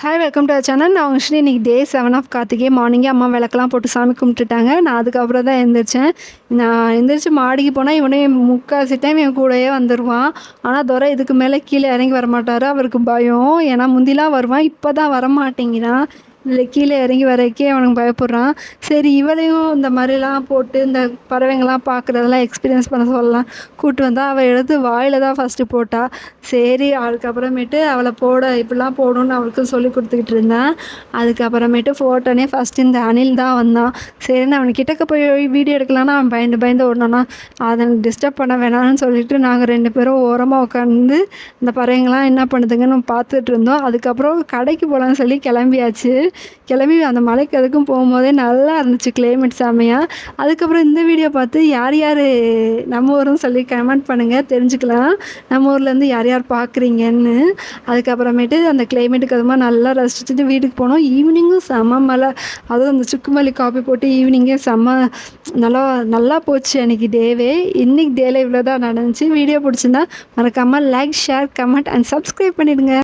Hi welcome to channel. நான் actually இன்றைக்கி டே 7 of Karthigai. மார்னிங்கே அம்மா விளக்கெல்லாம் போட்டு சாமி கும்பிட்டுட்டாங்க. நான் அதுக்கப்புறம் தான் எழுந்திரிச்சேன். நான் எந்திரிச்சு மாடிக்கு போனால் இவனே முக்கால்வாசி டைம் என் கூடயே வந்துடுவான். ஆனால் துரை இதுக்கு மேலே கீழே இறங்கி வரமாட்டார். அவருக்கு பயம். ஏன்னா முந்திலாம் வருவான், இப்போ தான் வரமாட்டேங்கிறான். இல்லை கீழே இறங்கி வரக்கே அவனுக்கு பயப்படுறான். சரி இவளையும் இந்த மாதிரிலாம் போட்டு இந்த பறவைங்கள்லாம் பார்க்குறதெல்லாம் எக்ஸ்பீரியன்ஸ் பண்ண சொல்லலாம் கூப்பிட்டு வந்தால் அவள் எடுத்து வாயில் தான் ஃபஸ்ட்டு போட்டாள். சரி அதுக்கப்புறமேட்டு அவளை இப்படிலாம் போடணும்னு அவளுக்கு சொல்லி கொடுத்துக்கிட்டு இருந்தேன். அதுக்கப்புறமேட்டு ஃபோட்டோனே ஃபஸ்ட்டு இந்த அணில் தான் வந்தான். சரி நான் அவனை கிட்டக்க போய் வீடியோ எடுக்கலான்னா அவன் பயந்து ஓடனானா, அதை டிஸ்டர்ப் பண்ண வேணாம்னு சொல்லிட்டு நாங்கள் 2 பேரும் ஓரமாக உட்காந்து இந்த பறவைங்கள்லாம் என்ன பண்ணுதுங்கன்னு பார்த்துட்டு இருந்தோம். அதுக்கப்புறம் கடைக்கு போகலான்னு சொல்லி கிளம்பி அந்த மலைக்கு அதுக்கும் போகும்போதே நல்லா இருந்துச்சு கிளைமேட் செம்மையாக. அதுக்கப்புறம் இந்த வீடியோ பார்த்து யார் நம்ம ஊருன்னு சொல்லி கமெண்ட் பண்ணுங்கள், தெரிஞ்சுக்கலாம் நம்ம ஊர்லேருந்து யார் பார்க்குறீங்கன்னு. அதுக்கப்புறமேட்டு அந்த கிளைமேட்டுக்கு அது மாதிரி நல்லா ரசிச்சுட்டு வீட்டுக்கு போனோம். ஈவினிங்கும் செம்ம மழை, அதுவும் அந்த சுக்குமல்லி காப்பி போட்டு ஈவினிங்கே செம்ம நல்லா போச்சு அன்றைக்கி டேவே. இன்றைக்கி டேல இவ்வளோ தான் நடந்துச்சு. வீடியோ பிடிச்சிருந்தா மறக்காமல் like, share, comment and subscribe பண்ணிவிடுங்க.